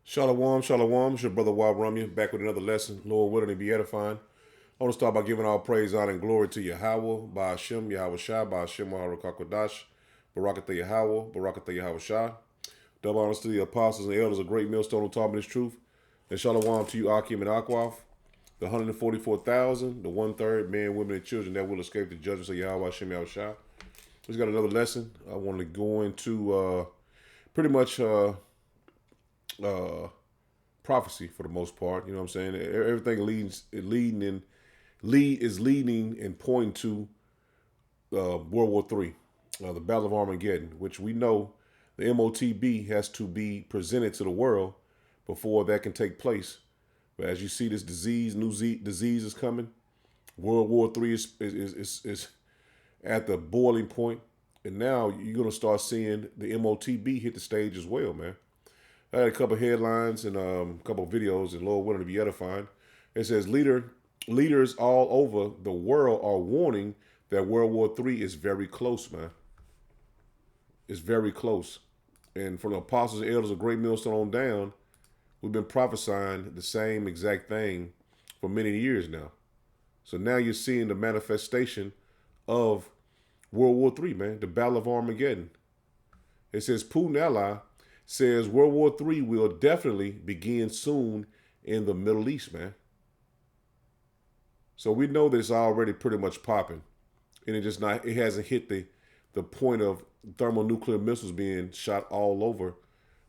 Shalom, shalom. It's your brother Wab Rumya back with another lesson. Lord willing to be edifying. I want to start by giving all praise, honor, and glory to Yahweh, by Hashem, Yahweh Shah, by Hashem, Maharakakadash, Barakatah Yahweh, Barakatah Yahweh Shah. Double honors to the apostles and elders of Great Millstone who taught me this truth. And shalom to you, Akim and Akwaf, the 144,000, the one-third men, women, and children that will escape the judgments of Yahweh, Hashem, Yahweh Shah. We just got another lesson. I want to go into pretty much prophecy for the most part. You know what I'm saying? Everything is leading and pointing to World War III, the Battle of Armageddon, which we know the MOTB has to be presented to the world before that can take place. But as you see, this disease is coming. World War III is at the boiling point, and now you're gonna start seeing the MOTB hit the stage as well, man. I had a couple of headlines and a couple of videos, and Lord willing to be edifying. It says leaders all over the world are warning that World War III is very close, man. It's very close. And from the apostles and elders of Great Millstone on down, we've been prophesying the same exact thing for many years now. So now you're seeing the manifestation of World War III, man, the Battle of Armageddon. It says Putin ally says World War III will definitely begin soon in the Middle East, man. So we know that it's already pretty much popping. And it hasn't hit the point of thermonuclear missiles being shot all over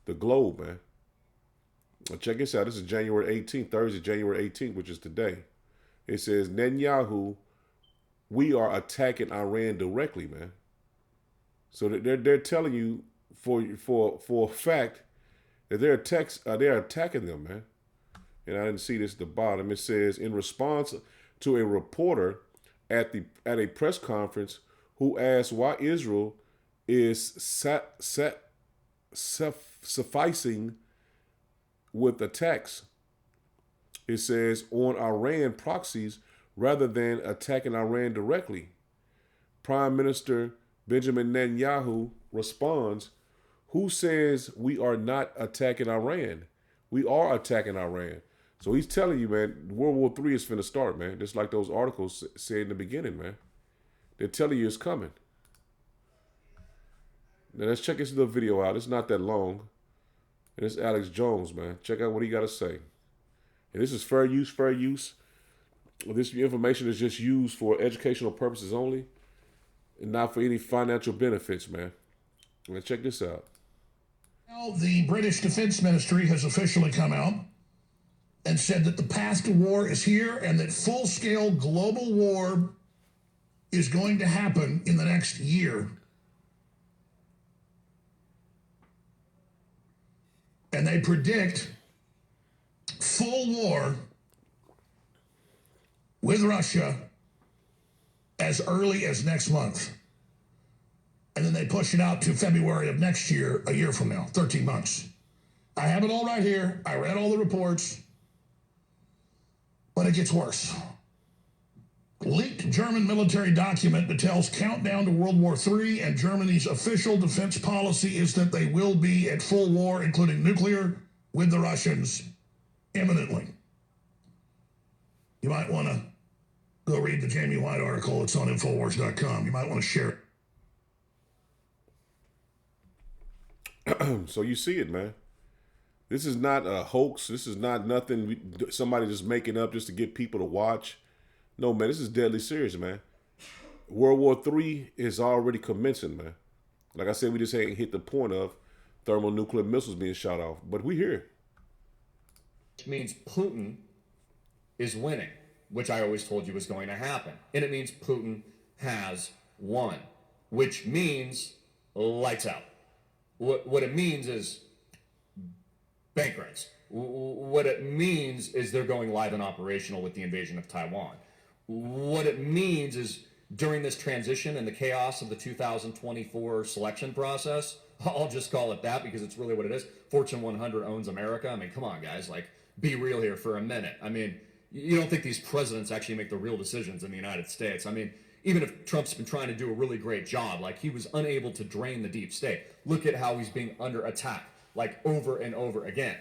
the globe, man. Well, check this out. This is January 18th, Thursday, January 18th, which is today. It says, Netanyahu, we are attacking Iran directly, man. So they're telling you for a fact that they're attacking them, man. And I didn't see this at the bottom. It says, in response to a reporter at a press conference who asked why Israel is sufficing with attacks. It says on Iran proxies rather than attacking Iran directly. Prime Minister Benjamin Netanyahu responds, who says we are not attacking Iran? We are attacking Iran. So he's telling you, man, World War III is finna start, man. Just like those articles said in the beginning, man. They're telling you it's coming. Now let's check this little video out. It's not that long. And it's Alex Jones, man. Check out what he got to say. And this is fair use, fair use. This information is just used for educational purposes only and not for any financial benefits, man. Now check this out. Now, the British Defense Ministry has officially come out and said that the path to war is here and that full-scale global war is going to happen in the next year. And they predict full war with Russia as early as next month. And then they push it out to February of next year, a year from now, 13 months. I have it all right here. I read all the reports. But it gets worse. Leaked German military document that tells countdown to World War III, and Germany's official defense policy is that they will be at full war, including nuclear, with the Russians imminently. You might want to go read the Jamie White article. It's on Infowars.com. You might want to share it. So you see it, man. This is not a hoax. This is not nothing somebody just making up just to get people to watch. No, man, this is deadly serious, man. World War III is already commencing, man. Like I said, we just ain't hit the point of thermonuclear missiles being shot off. But we here. It means Putin is winning, which I always told you was going to happen. And it means Putin has won, which means lights out. What it means is bank runs. What it means is they're going live and operational with the invasion of Taiwan. What it means is during this transition and the chaos of the 2024 selection process, I'll just call it that because it's really what it is. Fortune 100 owns America. I mean, come on, guys, like, be real here for a minute. I mean, you don't think these presidents actually make the real decisions in the United States. I mean, even if Trump's been trying to do a really great job, like, he was unable to drain the deep state. Look at how he's being under attack, like, over and over again.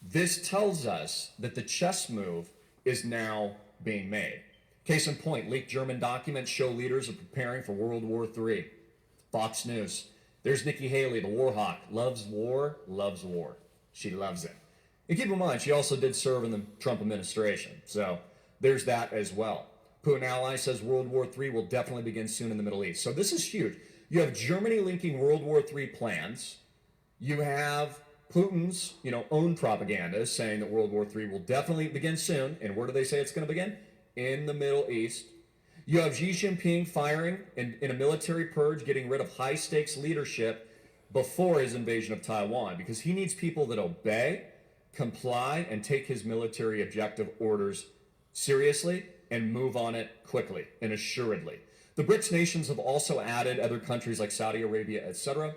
This tells us that the chess move is now being made. Case in point, leaked German documents show leaders are preparing for World War III. Fox News. There's Nikki Haley, the war hawk. Loves war, loves war. She loves it. And keep in mind, she also did serve in the Trump administration. So there's that as well. Putin ally says World War III will definitely begin soon in the Middle East. So this is huge. You have Germany linking World War III plans. You have Putin's, own propaganda saying that World War III will definitely begin soon. And where do they say it's going to begin? In the Middle East. You have Xi Jinping firing in a military purge, getting rid of high-stakes leadership before his invasion of Taiwan, because he needs people that obey, comply, and take his military objective orders seriously and move on it quickly and assuredly. The BRICS nations have also added other countries like Saudi Arabia, etc.,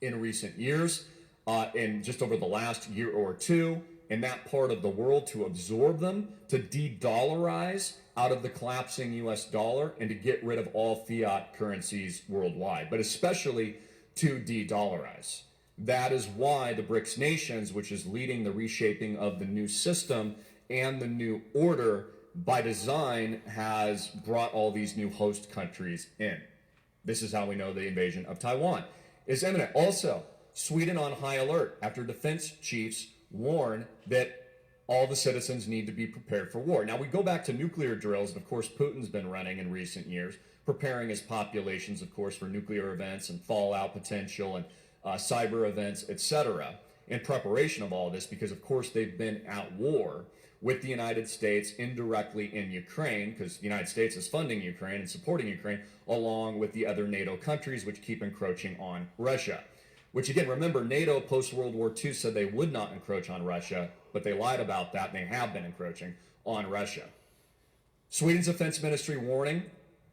in recent years, and just over the last year or two, in that part of the world to absorb them, to de-dollarize out of the collapsing US dollar, and to get rid of all fiat currencies worldwide, but especially to de-dollarize. That is why the BRICS nations, which is leading the reshaping of the new system and the new order by design, has brought all these new host countries in. This is how we know the invasion of Taiwan is imminent. Also, Sweden on high alert after defense chiefs warn that all the citizens need to be prepared for war. Now, we go back to nuclear drills, and of course, Putin's been running in recent years, preparing his populations, of course, for nuclear events and fallout potential and cyber events, etc., in preparation of all this, because, of course, they've been at war with the United States indirectly in Ukraine, because the United States is funding Ukraine and supporting Ukraine, along with the other NATO countries, which keep encroaching on Russia. Which, again, remember, NATO post-World War II said they would not encroach on Russia, but they lied about that, and they have been encroaching on Russia. Sweden's defense ministry warning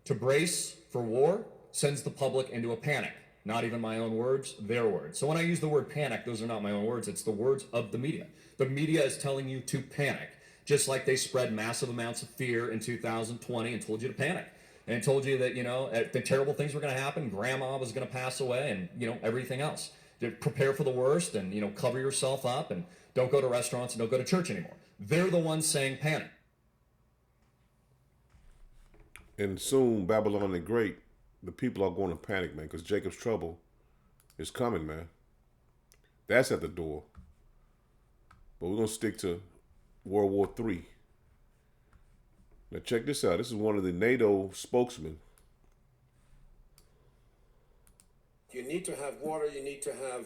to brace for war sends the public into a panic. Not even my own words, their words. So when I use the word panic, those are not my own words. It's the words of the media. The media is telling you to panic, just like they spread massive amounts of fear in 2020 and told you to panic. And told you that, the terrible things were going to happen. Grandma was going to pass away and, everything else. To prepare for the worst and, cover yourself up and don't go to restaurants and don't go to church anymore. They're the ones saying panic. And soon, Babylon the Great, the people are going to panic, man, because Jacob's trouble is coming, man. That's at the door. But we're going to stick to World War III. Now check this out. This is one of the NATO spokesmen. You need to have water, you need to have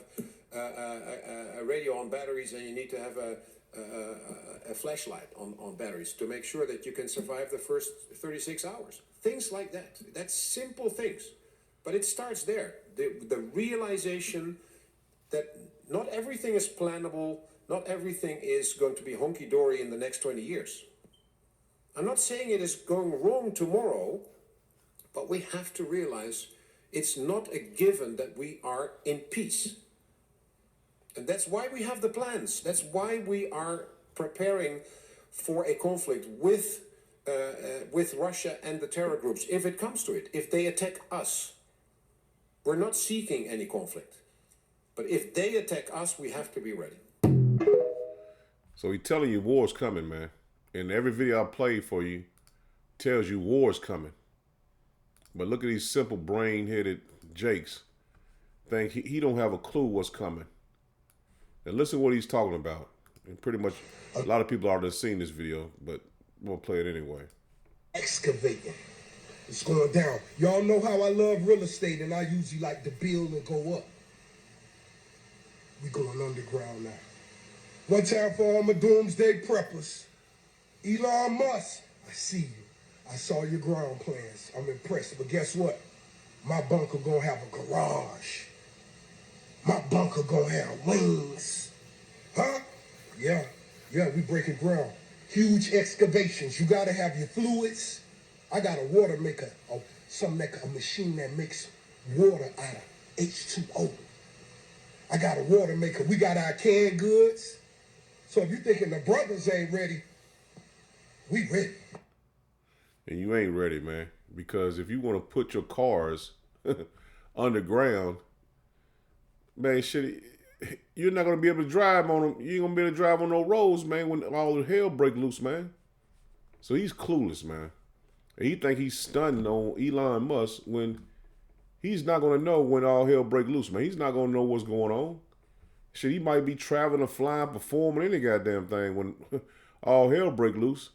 a radio on batteries, and you need to have a flashlight on batteries to make sure that you can survive the first 36 hours. Things like that. That's simple things. But it starts there. The realization that not everything is plannable, not everything is going to be honky-dory in the next 20 years. I'm not saying it is going wrong tomorrow, but we have to realize it's not a given that we are in peace. And that's why we have the plans. That's why we are preparing for a conflict with Russia and the terror groups, if it comes to it, if they attack us. We're not seeking any conflict. But if they attack us, we have to be ready. So he's telling you war's coming, man. And every video I play for you tells you war's coming. But look at these simple brain-headed jakes. Think he don't have a clue what's coming. And listen to what he's talking about. And pretty much a lot of people already seen this video, but we'll play it anyway. Excavating. It's going down. Y'all know how I love real estate, and I usually like to build and go up. We going underground now. One time for all my doomsday preppers. Elon Musk, I see you. I saw your ground plans. I'm impressed. But guess what? My bunker gonna have a garage. My bunker gonna have wings. Huh? Yeah, we breaking ground. Huge excavations. You gotta have your fluids. I got a water maker, a machine that makes water out of H2O. I got a water maker. We got our canned goods. So if you're thinking the brothers ain't ready, we ready. And you ain't ready, man. Because if you want to put your cars underground, man, shit, you're not gonna be able to drive on them. You ain't gonna be able to drive on no roads, man, when all the hell break loose, man. So he's clueless, man. And he think he's stunning on Elon Musk when he's not gonna know when all hell break loose, man. He's not gonna know what's going on. Shit, he might be traveling or flying, performing any goddamn thing when all hell break loose.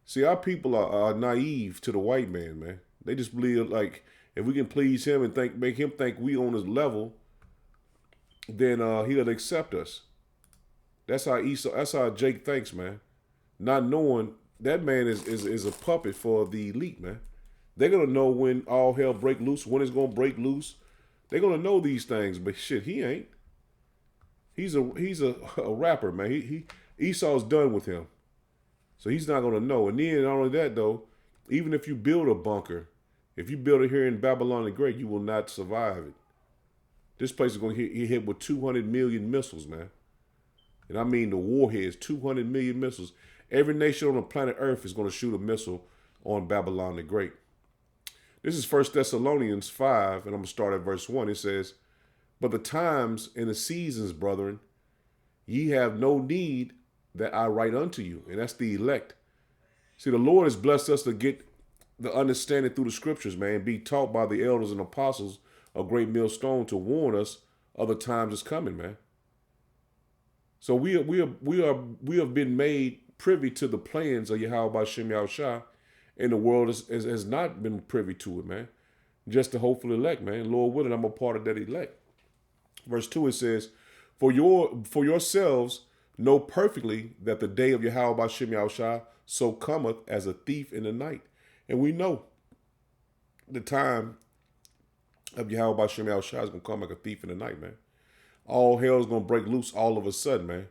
See, our people are naive to the white man, man. They just believe like if we can please him and make him think we on his level, then he'll accept us. That's how Esau. That's how Jake thinks, man. Not knowing that man is a puppet for the elite, man. They're gonna know when all hell break loose, when it's gonna break loose. They're gonna know these things, but shit, he ain't. He's a rapper, man. He Esau's done with him, so he's not gonna know. And then not only that though, even if you build a bunker, if you build it here in Babylon the Great, you will not survive it. This place is gonna get hit with 200 million missiles, man. And I mean the warheads, 200 million missiles. Every nation on the planet Earth is gonna shoot a missile on Babylon the Great. This is 1 Thessalonians 5, and I'm gonna start at verse 1. It says, "But the times and the seasons, brethren, ye have no need that I write unto you." And that's the elect. See, the Lord has blessed us to get the understanding through the scriptures, man, and be taught by the elders and apostles a great millstone to warn us of the times that's coming, man. So we have been made privy to the plans of Yahweh Shem Yahushua, and the world has not been privy to it, man. Just the hopeful elect, man. Lord willing, I'm a part of that elect. Verse 2, it says, For yourselves know perfectly that the day of Yahweh Shem Yahushua so cometh as a thief in the night. And we know the time of Yahweh Shem Yahushua is going to come like a thief in the night, man. All hell is going to break loose all of a sudden, man.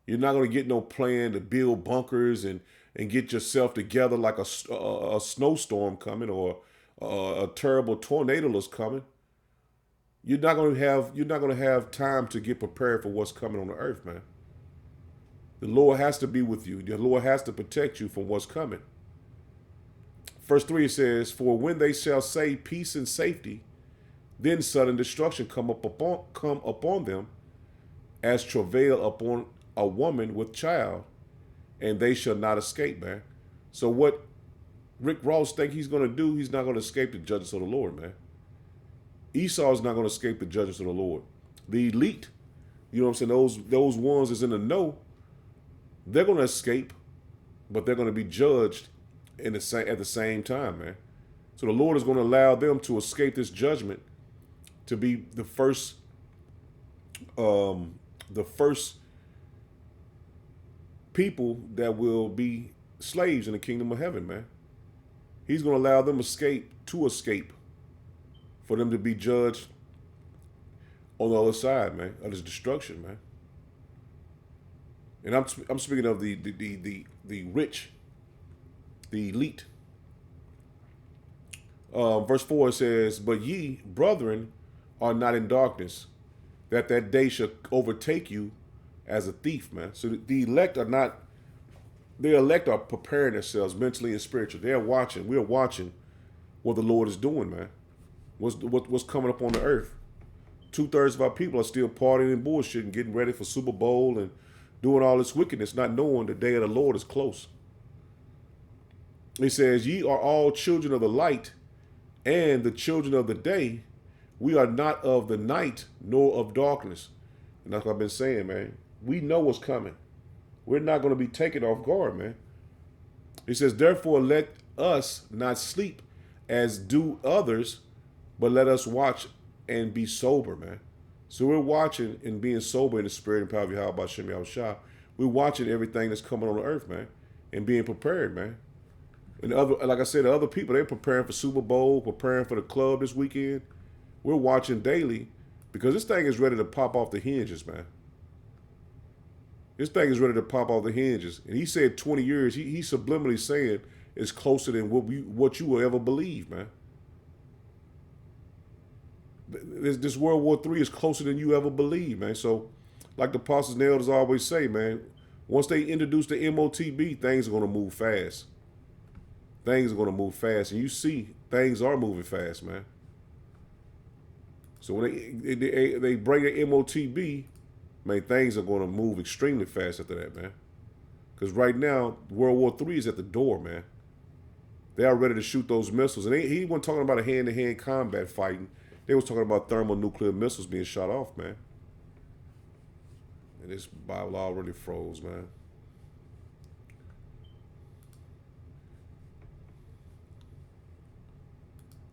You're not going to get no plan to build bunkers and get yourself together like a snowstorm coming or a terrible tornado is coming. You're not going to have time to get prepared for what's coming on the earth, man. The Lord has to be with you. The Lord has to protect you from what's coming. Verse 3 says, "For when they shall say peace and safety, then sudden destruction come upon them, as travail upon a woman with child, and they shall not escape," man. So what Rick Ross think he's going to do, he's not going to escape the judgments of the Lord, man. Esau's not going to escape the judgments of the Lord. The elite, you know what I'm saying, those ones that's in the know, they're going to escape, but they're going to be judged at the same time, man. So the Lord is going to allow them to escape this judgment, to be the first people that will be slaves in the kingdom of heaven, man. He's going to allow them to escape, for them to be judged on the other side, man, of this destruction, man. And I'm speaking of the rich, the elite. Verse 4 says, "But ye, brethren, are not in darkness, that day shall overtake you as a thief," man. So the elect are not. The elect are preparing themselves mentally and spiritually. They're watching. We're watching what the Lord is doing, man. What's coming up on the earth. 2/3 of our people are still partying and bullshitting, getting ready for Super Bowl and doing all this wickedness, not knowing the day of the Lord is close. He says, "Ye are all children of the light and the children of the day. We are not of the night nor of darkness." And that's what I've been saying, man. We know what's coming. We're not going to be taken off guard, man. He says, "Therefore let us not sleep as do others, but let us watch and be sober," man. So we're watching and being sober in the spirit and power of Yahweh Shem Yahushua. We're watching everything that's coming on the earth, man, and being prepared, man. And like I said, the other people, they're preparing for Super Bowl, preparing for the club this weekend. We're watching daily because this thing is ready to pop off the hinges, man. This thing is ready to pop off the hinges. And he said 20 years. He's subliminally saying it's closer than what you will ever believe, man. This World War III is closer than you ever believe, man. So, like the apostles and elders always say, man, once they introduce the MOTB, things are going to move fast. Things are going to move fast. And you see, things are moving fast, man. So when they bring the MOTB, man, things are going to move extremely fast after that, man. Because right now, World War III is at the door, man. They are ready to shoot those missiles. And he wasn't talking about a hand-to-hand combat fighting. They was talking about thermonuclear missiles being shot off, man. And this Bible already froze, man.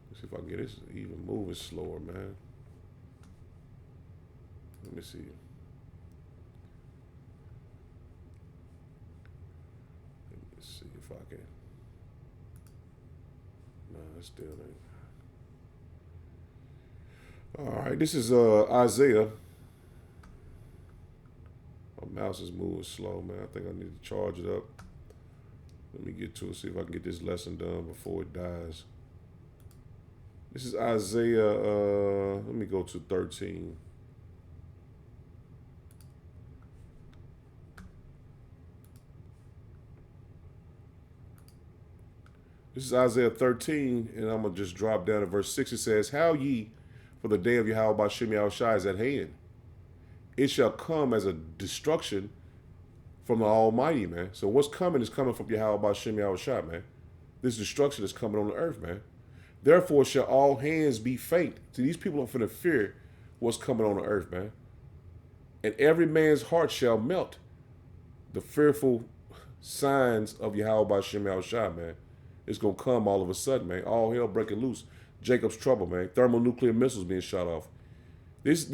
Let's see if I can get this even moving slower, man. Let me see. Let's see if I can. No, it still ain't. All right, this is Isaiah. My mouse is moving slow, man. I think I need to charge it up. Let me get to it, see if I can get this lesson done before it dies. This is Isaiah, let me go to 13. This is Isaiah 13, and I'm going to just drop down to verse 6. It says, How ye, for the day of Yahweh Bashem Yahushua is at hand. It shall come as a destruction from the Almighty, man. So what's coming is coming from Yahweh Bashem Yahushua, man. This destruction is coming on the earth, man. Therefore shall all hands be faint. See, these people are finna fear what's coming on the earth, man. And every man's heart shall melt. The fearful signs of Yahweh Bashem Yahushua, man. It's gonna come all of a sudden, man. All hell breaking loose. Jacob's trouble, man. Thermonuclear missiles being shot off. This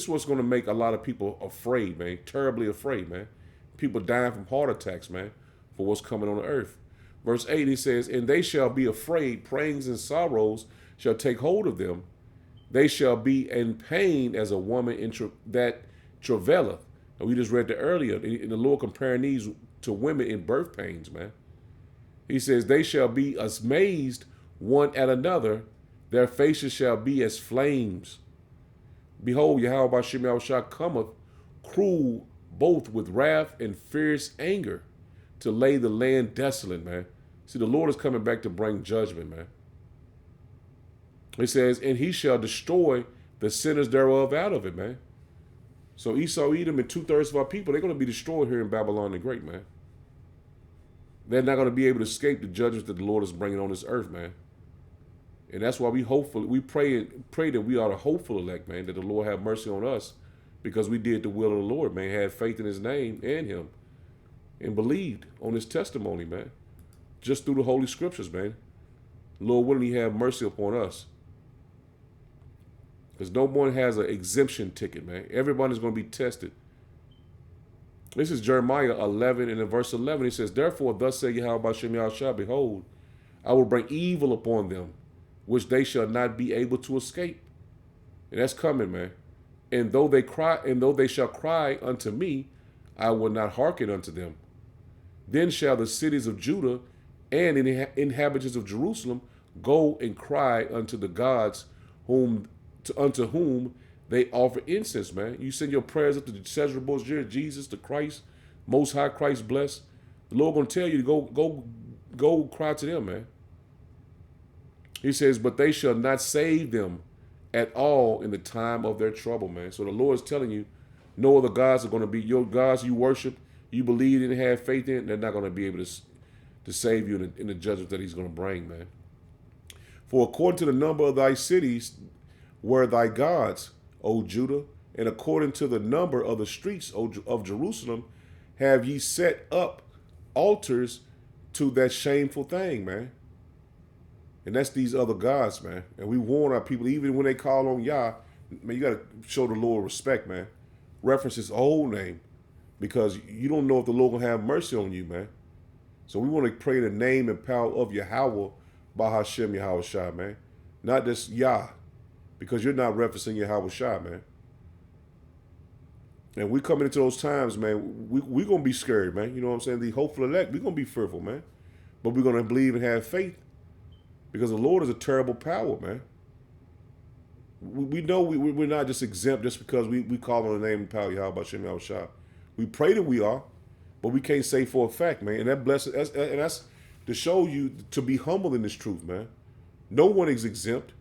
what's gonna make a lot of people afraid, man. Terribly afraid, man. People dying from heart attacks, man, for what's coming on the earth. Verse 8, he says, And they shall be afraid, pangs and sorrows shall take hold of them. They shall be in pain as a woman that travaileth. And we just read that earlier. And the Lord comparing these to women in birth pains, man. He says, They shall be amazed one at another. Their faces shall be as flames. Behold, Yahweh Bashem Yahushua cometh, cruel both with wrath and fierce anger, to lay the land desolate, man. See, the Lord is coming back to bring judgment, man. It says, And he shall destroy the sinners thereof out of it, man. So Esau, Edom, and 2/3 of our people, they're going to be destroyed here in Babylon the Great, man. They're not going to be able to escape the judgments that the Lord is bringing on this earth, man. And that's why we pray that we are the hopeful elect, man, that the Lord have mercy on us because we did the will of the Lord, man, had faith in his name and him and believed on his testimony, man, just through the Holy Scriptures, man. Lord willing, he have mercy upon us. Because no one has an exemption ticket, man. Everybody's going to be tested. This is Jeremiah 11, and in verse 11, he says, Therefore, thus say Yahweh Bashem Yahushua, Behold, I will bring evil upon them, which they shall not be able to escape. And that's coming, man. And though they shall cry unto me, I will not hearken unto them. Then shall the cities of Judah and inhabitants of Jerusalem go and cry unto the gods unto whom they offer incense, man. You send your prayers up to the Cesar Borgia, Jesus, the Christ, Most High Christ blessed. The Lord gonna tell you to go cry to them, man. He says, but they shall not save them at all in the time of their trouble, man. So the Lord is telling you, no other gods are going to be your gods you worship, you believe in, have faith in. They're not going to be able to save you in the judgment that he's going to bring, man. For according to the number of thy cities were thy gods, O Judah, and according to the number of the streets of Jerusalem, have ye set up altars to that shameful thing, man. And that's these other gods, man. And we warn our people, even when they call on Yah, man, you got to show the Lord respect, man. Reference his whole name, because you don't know if the Lord will have mercy on you, man. So we want to pray the name and power of Yahweh, Bahashem Yahushua, man. Not just Yah, because you're not referencing Yahushua, man. And we coming into those times, man, we going to be scared, man. You know what I'm saying? The hopeful elect, we're going to be fearful, man. But we're going to believe and have faith, because the Lord is a terrible power, man. We know we're not just exempt just because we call on the name and power of Yahweh Bashem Yahushua. We pray that we are, but we can't say for a fact, man. And that's to show you to be humble in this truth, man. No one is exempt.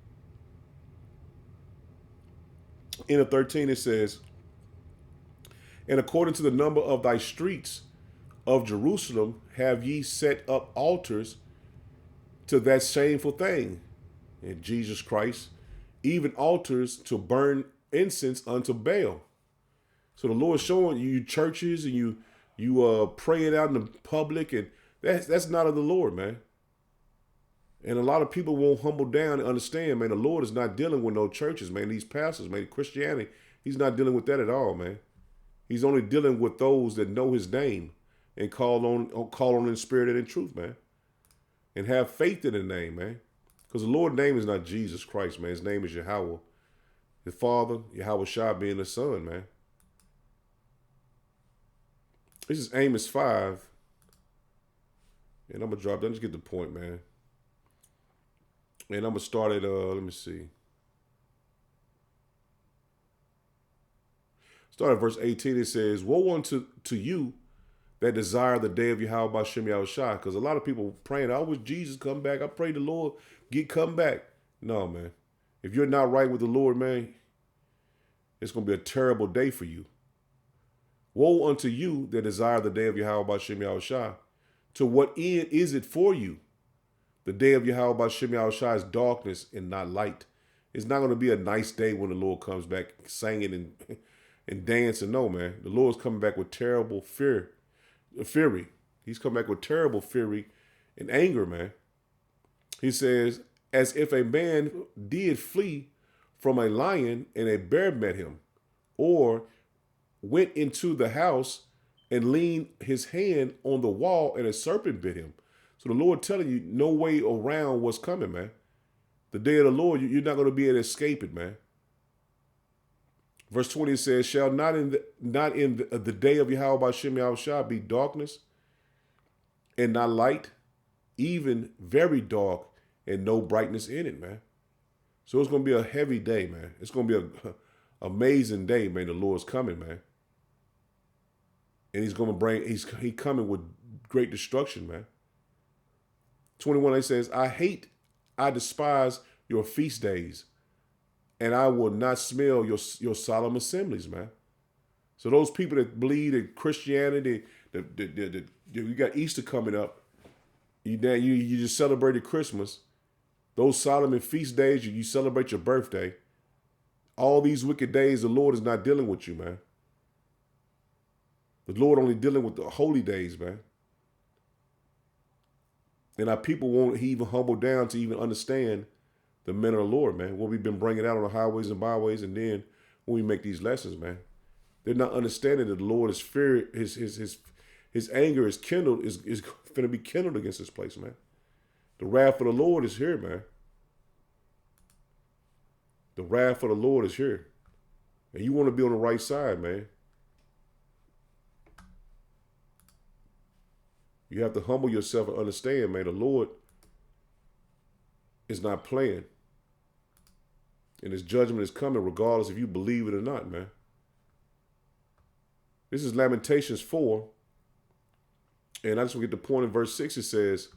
end of 13, it says, and according to the number of thy streets of Jerusalem have ye set up altars to that shameful thing, in Jesus Christ, even altars to burn incense unto Baal. So the Lord's showing you churches and you praying out in the public, and that's not of the Lord, man. And a lot of people won't humble down and understand, man, the Lord is not dealing with no churches, man. These pastors, man, Christianity, he's not dealing with that at all, man. He's only dealing with those that know his name and call on in spirit and in truth, man. And have faith in the name, man. Because the Lord's name is not Jesus Christ, man. His name is Yahweh. The Father, Yahweh Shah being the Son, man. This is Amos 5. And I'm going to drop down. Just get the point, man. And I'm going to start at, let me see. Start at verse 18. It says, woe unto you that desire the day of Yahweh Bashem Yahushua. Because a lot of people praying, I wish Jesus come back. I pray the Lord come back. No, man. If you're not right with the Lord, man, it's going to be a terrible day for you. Woe unto you that desire the day of Yahweh Bashem Yahushua. To what end is it for you? The day of Yahweh Bashem Yahushua is darkness and not light. It's not going to be a nice day when the Lord comes back singing and dancing. No, man. The Lord's coming back with terrible fury. He's coming back with terrible fury and anger, man. He says, as if a man did flee from a lion and a bear met him, or went into the house and leaned his hand on the wall and a serpent bit him. So the Lord telling you no way around what's coming, man. The day of the Lord, you're not going to be able to escape it, man. Verse 20 says, shall not in the day of Yahweh Bashem Yahushua be darkness and not light, even very dark and no brightness in it, man. So it's going to be a heavy day, man. It's going to be an amazing day, man. The Lord's coming, man. And he's going to he's coming with great destruction, man. 21, it says, I despise your feast days, and I will not smell your solemn assemblies, man. So those people that believe in Christianity, you got Easter coming up, you just celebrated Christmas. Those solemn and feast days, you celebrate your birthday. All these wicked days, the Lord is not dealing with you, man. The Lord only dealing with the holy days, man. And our people won't even humble down to even understand the men of the Lord, man. What we've been bringing out on the highways and byways, and then when we make these lessons, man, they're not understanding that the Lord is fear. His anger is kindled, is going to be kindled against this place, man. The wrath of the Lord is here, man. The wrath of the Lord is here, and you want to be on the right side, man. You have to humble yourself and understand, man, the Lord is not playing. And his judgment is coming regardless if you believe it or not, man. This is Lamentations 4. And I just want to get the point in verse 6. It says,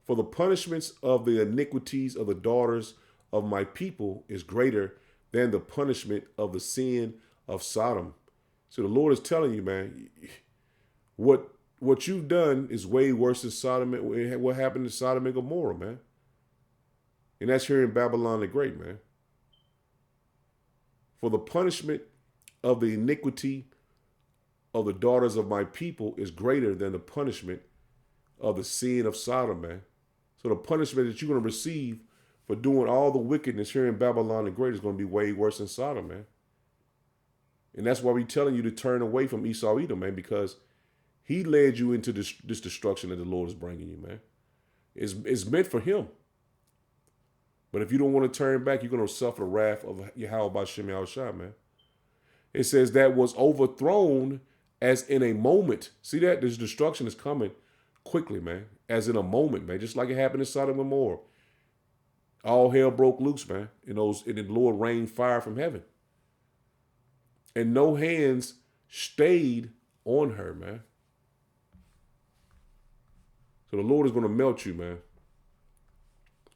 for the punishments of the iniquities of the daughters of my people is greater than the punishment of the sin of Sodom. So the Lord is telling you, man, what you've done is way worse than Sodom. What happened to Sodom and Gomorrah, man. And that's here in Babylon the Great, man. For the punishment of the iniquity of the daughters of my people is greater than the punishment of the sin of Sodom, man. So the punishment that you're going to receive for doing all the wickedness here in Babylon the Great is going to be way worse than Sodom, man. And that's why we're telling you to turn away from Esau Edom, man, because he led you into this destruction that the Lord is bringing you, man. It's meant for him. But if you don't want to turn back, you're going to suffer the wrath of Yahweh Bashem Yahushua, man. It says that was overthrown as in a moment. See that? This destruction is coming quickly, man. As in a moment, man. Just like it happened in Sodom and Gomorrah. All hell broke loose, man. And the Lord rained fire from heaven. And no hands stayed on her, man. So the Lord is going to melt you, man.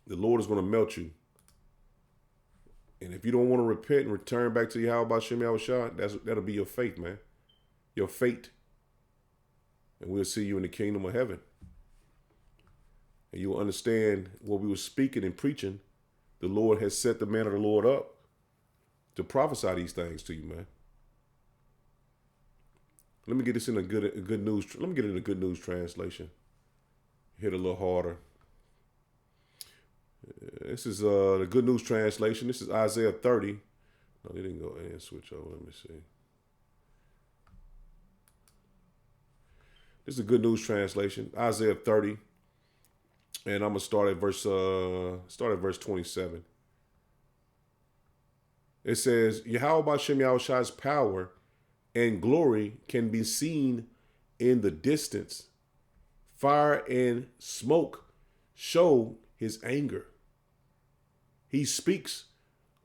The Lord is going to melt you. And if you don't want to repent and return back to Yahweh Shem Yahushua, that'll be your fate, man. Your fate. And we'll see you in the kingdom of heaven. And you'll understand what we were speaking and preaching. The Lord has set the man of the Lord up to prophesy these things to you, man. Let me get this in a good news. Let me get it in a good news translation. Hit a little harder. This is the good news translation. This is Isaiah 30. No, they didn't go and switch over. Let me see. This is a good news translation. Isaiah 30. And I'm gonna start at verse 27. It says, Yahweh Shem Yahushua's power and glory can be seen in the distance. Fire and smoke show his anger. He speaks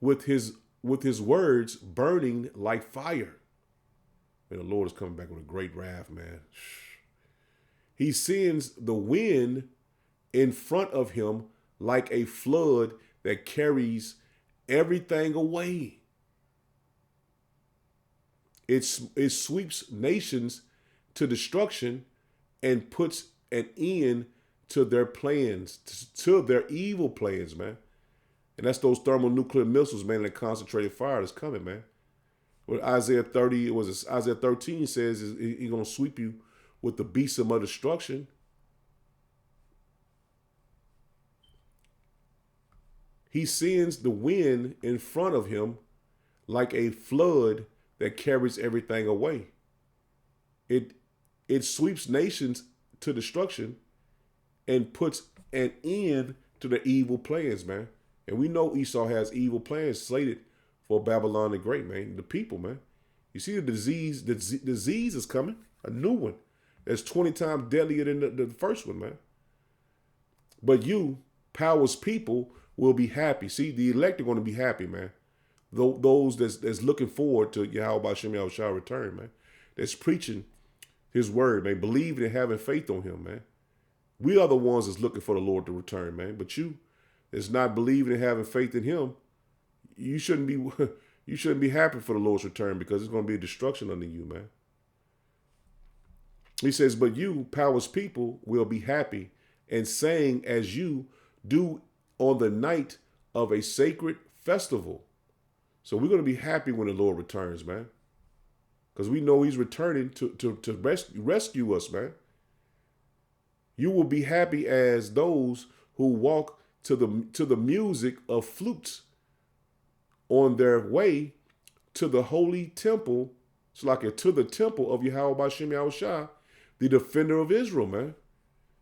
with his words burning like fire. And the Lord is coming back with a great wrath, man. He sends the wind in front of him like a flood that carries everything away. It sweeps nations to destruction and puts an end to their plans, to their evil plans, man. And that's those thermonuclear missiles, man, that concentrated fire that's coming, man. What Isaiah 30, Isaiah 13 says is he's going to sweep you with the besom of destruction. He sends the wind in front of him like a flood that carries everything away. It sweeps nations to destruction and puts an end to the evil plans, man. And we know Esau has evil plans slated for Babylon the Great, man. The people, man. You see the disease is coming, a new one that's 20 times deadlier than the first one, man. But you, Power's people, will be happy. See, the elect are going to be happy, man. Those that's looking forward to Yahweh Shem Yahushua return, man. That's preaching his word, man. Believing and having faith on him, man. We are the ones that's looking for the Lord to return, man. But you that's not believing and having faith in him, you shouldn't be happy for the Lord's return, because it's going to be a destruction unto you, man. He says, but you, Power's people, will be happy and saying as you do on the night of a sacred festival. So we're going to be happy when the Lord returns, man. Because we know he's returning to rescue us, man. You will be happy as those who walk to the music of flutes on their way to the holy temple. It's like to the temple of Yahweh Shem Yahushua, the defender of Israel, man.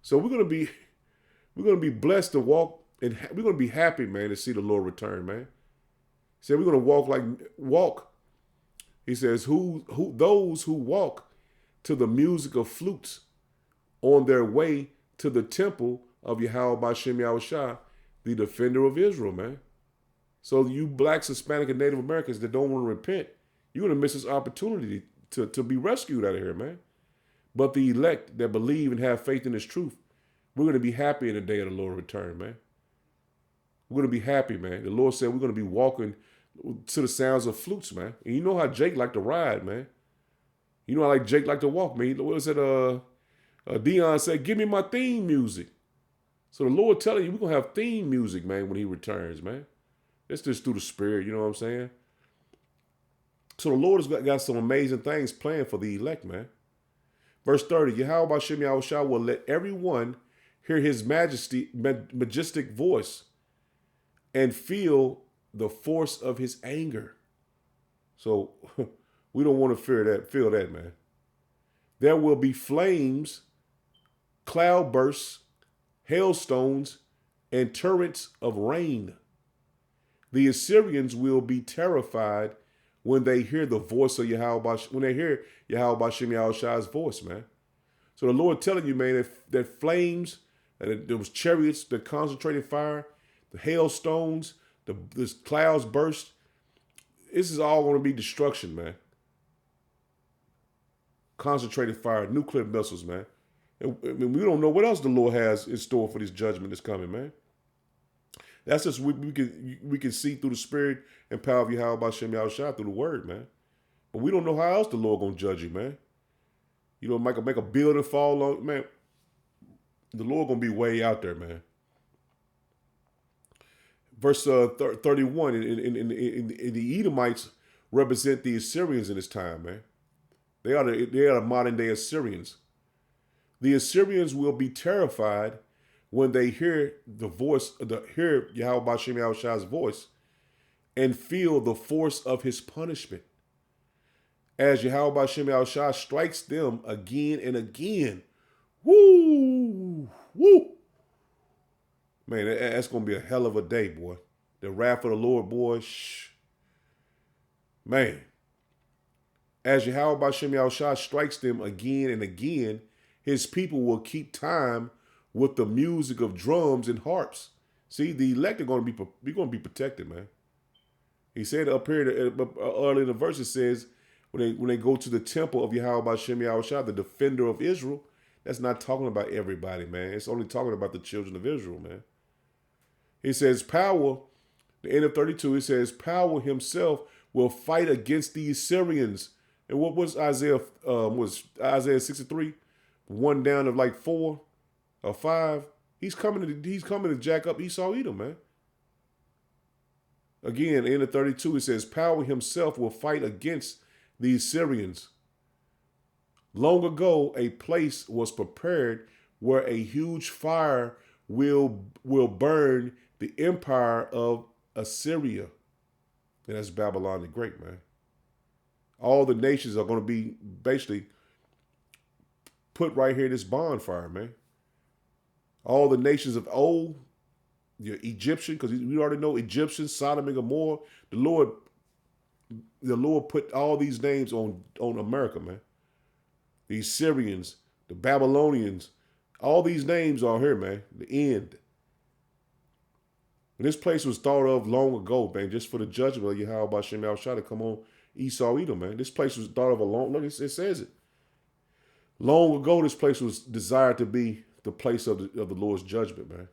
So we're gonna be blessed to walk, and we're gonna be happy, man, to see the Lord return, man. He said we're gonna walk. He says those who walk to the music of flutes on their way to the temple of Yahweh Shem Yahushua, the defender of Israel, man. So you blacks, Hispanic, and Native Americans that don't want to repent, you're gonna miss this opportunity to be rescued out of here, man. But the elect that believe and have faith in this truth, we're gonna be happy in the day of the Lord return, man. We're gonna be happy, man. The Lord said we're gonna be walking to the sounds of flutes, man. And you know how Jake liked to ride, man. You know how like Jake liked to walk, man. What was it? Dion said, "Give me my theme music." So the Lord telling you we're gonna have theme music, man, when he returns, man. It's just through the Spirit, you know what I'm saying? So the Lord has got some amazing things planned for the elect, man. Verse 30, Yahweh Shem Yahushua will let everyone hear his majestic voice and feel the force of his anger. So we don't want to feel that, man. There will be flames, cloudbursts, hailstones, and torrents of rain. The Assyrians will be terrified when they hear the voice of Yahweh, when they hear Yahweh Shem Yahushua's voice, man. So the Lord telling you, man, that flames, and there was chariots that concentrated fire, the hailstones, the clouds burst. This is all going to be destruction, man. Concentrated fire, nuclear missiles, man. And we don't know what else the Lord has in store for this judgment that's coming, man. That's just we can see through the spirit and power of Yahweh Bashem Yahushua through the word, man. But we don't know how else the Lord gonna judge you, man. You know, make a building fall on, man. The Lord gonna be way out there, man. Verse 31, in the Edomites represent the Assyrians in this time, man. They are the modern day Assyrians. The Assyrians will be terrified when they hear the voice, hear Yahweh Bashem Yahushua's voice, and feel the force of his punishment. As Yahweh Bashem Yahushua strikes them again and again. Woo! Woo! Man, that's going to be a hell of a day, boy. The wrath of the Lord, boy. Shh. Man. As Yahweh Bashem Yahushua strikes them again and again, his people will keep time with the music of drums and harps. See, the elect are going to be protected, man. He said up here early in the verse, it says, when they go to the temple of Yahweh Bashem Yahushua, the defender of Israel, that's not talking about everybody, man. It's only talking about the children of Israel, man. He says, power, the end of 32, it says, power himself will fight against the Assyrians. And what was Isaiah 63? One down of like 4 or 5. He's coming to jack up Esau Edom, man. Again, in the 32, it says, power himself will fight against the Assyrians. Long ago, a place was prepared where a huge fire will burn the empire of Assyria. And that's Babylon the Great, man. All the nations are going to be basically put right here in this bonfire, man. All the nations of old, the Egyptian, because we already know Egyptian, Sodom and Gomorrah. The Lord put all these names on America, man. The Syrians, the Babylonians, all these names are here, man. The end. And this place was thought of long ago, man, just for the judgment of Yahweh Bashem Yahushua to come on Esau Edom, man. This place was thought of look, it says it. Long ago, this place was desired to be the place of the Lord's judgment, man.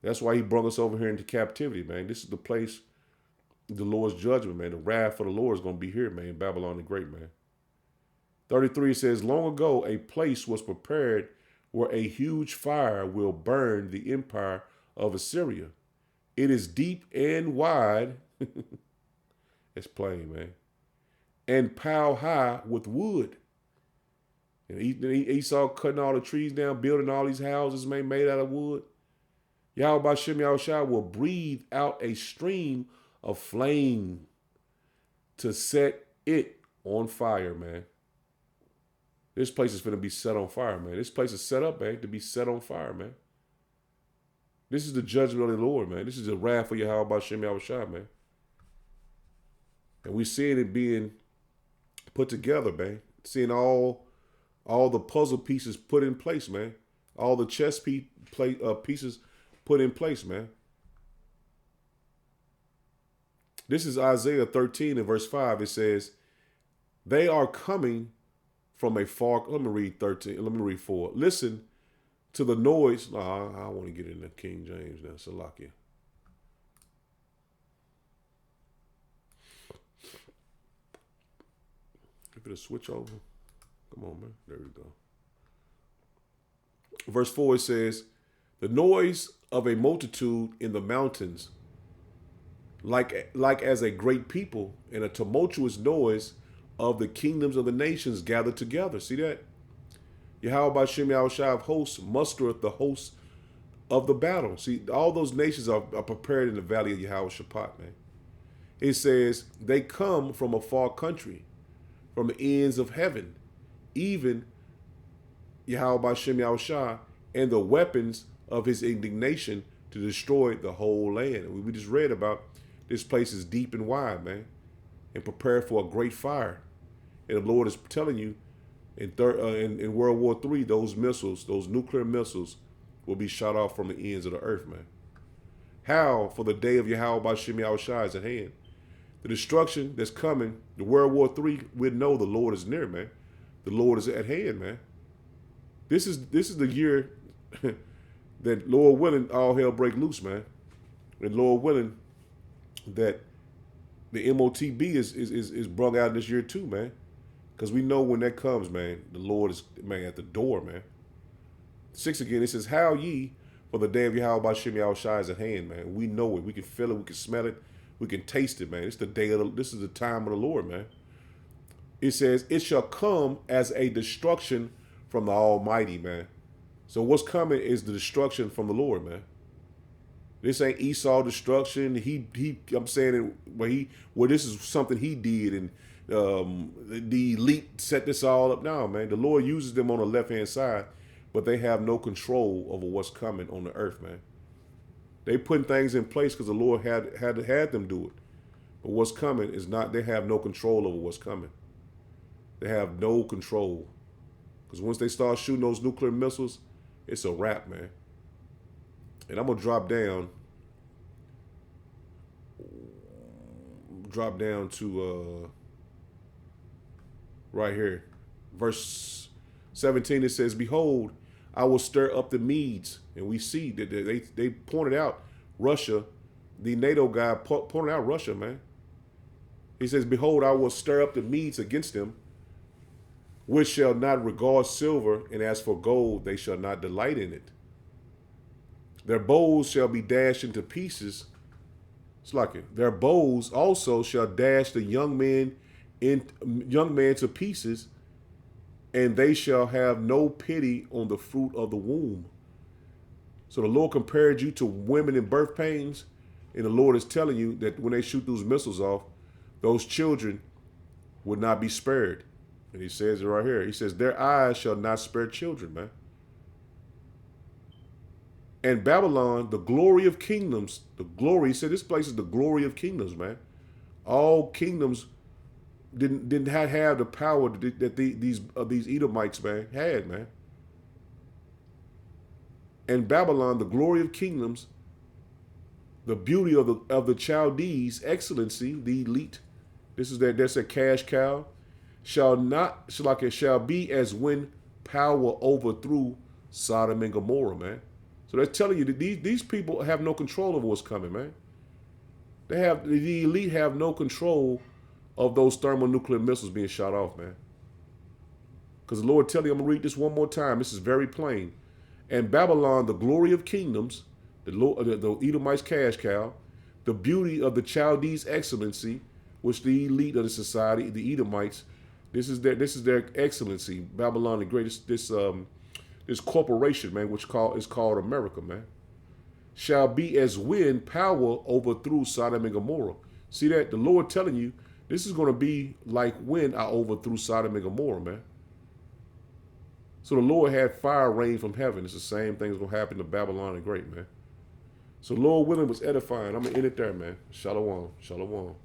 That's why he brought us over here into captivity, man. This is the place, the Lord's judgment, man. The wrath of the Lord is going to be here, man, Babylon the Great, man. 33 says, long ago, a place was prepared where a huge fire will burn the empire of Assyria. It is deep and wide. It's plain, man. And piled high with wood. And Esau cutting all the trees down, building all these houses, man, made out of wood. Yahweh Bashem Yahushua will breathe out a stream of flame to set it on fire, man. This place is going to be set on fire, man. This place is set up, man, to be set on fire, man. This is the judgment of the Lord, man. This is the wrath of Yahweh Bashem Yahushua, man. And we seeing it being put together, man. Seeing all the puzzle pieces put in place, man. All the chess pieces put in place, man. This is Isaiah 13 and verse 5. It says, they are coming from a far, let me read 13, let me read 4. Listen to the noise. No, I want to get into King James now, Salakia. If it'll switch over. Come on, man. There we go. Verse 4, it says, the noise of a multitude in the mountains, like as a great people, and a tumultuous noise of the kingdoms of the nations gathered together. See that? Yahweh Bashem Yahushua of hosts mustereth the hosts of the battle. See, all those nations are prepared in the valley of Yahweh Shaphat, man. It says, they come from a far country, from the ends of heaven, even Yahweh Bashem Yahushua, and the weapons of his indignation to destroy the whole land. We just read about this place is deep and wide, man, and prepared for a great fire. And the Lord is telling you in World War III, those missiles, those nuclear missiles, will be shot off from the ends of the earth, man. How? For the day of Yahweh Bashem Yahushua is at hand. The destruction that's coming, the World War III, we know the Lord is near, man. The Lord is at hand, man. This is the year that, Lord willing, all hell break loose, man. And Lord willing, that the MOTB is brung out this year too, man. Because we know when that comes, man, the Lord is, man, at the door, man. 6 again, it says, "How ye, for the day of Yahweh Bashem Yahushua is at hand," man. We know it. We can feel it. We can smell it. We can taste it, man. It's the day of this is the time of the Lord, man. It says, "It shall come as a destruction from the Almighty," man. So what's coming is the destruction from the Lord, man. This ain't Esau destruction. I'm saying it where this is something he did, and the elite set this all up. Now, man, the Lord uses them on the left hand side, but they have no control over what's coming on the earth, man. They putting things in place because the Lord had them do it, but what's coming is not. They have no control over what's coming. They have no control, because once they start shooting those nuclear missiles, it's a wrap, man. And I'm gonna drop down to right here, verse 17. It says, "Behold, I will stir up the Medes," and we see that they pointed out Russia. The NATO guy pointed out Russia, man. He says, "Behold, I will stir up the Medes against them, which shall not regard silver, and as for gold, they shall not delight in it. Their bows shall be dashed into pieces." It's like it. "Their bows also shall dash the young man to pieces, and they shall have no pity on the fruit of the womb." So the Lord compared you to women in birth pains, and the Lord is telling you that when they shoot those missiles off, those children would not be spared. And he says it right here. He says, "Their eyes shall not spare children," man. "And Babylon, the glory of kingdoms," he said this place is the glory of kingdoms, man. All kingdoms didn't have the power that these Edomites, man, had, man. "And Babylon, the glory of kingdoms, the beauty of the Chaldees, excellency, the elite," that's a cash cow, shall be as when power overthrew Sodom and Gomorrah, man." So that's telling you that these people have no control over what's coming, man. The elite have no control of those thermonuclear missiles being shot off, man. Because the Lord telling you, I'm gonna read this one more time. This is very plain. "And Babylon, the glory of kingdoms, the Edomites' cash cow, the beauty of the Chaldees' excellency," which the elite of the society, the Edomites, this is their excellency. Babylon, the greatest, this corporation, man, which is called America, man, "shall be as when power overthrew Sodom and Gomorrah." See that? The Lord telling you, this is going to be like when I overthrew Sodom and Gomorrah, man. So the Lord had fire rain from heaven. It's the same thing that's going to happen to Babylon the Great, man. So Lord willing was edifying. I'm going to end it there, man. Shalom. Shalom.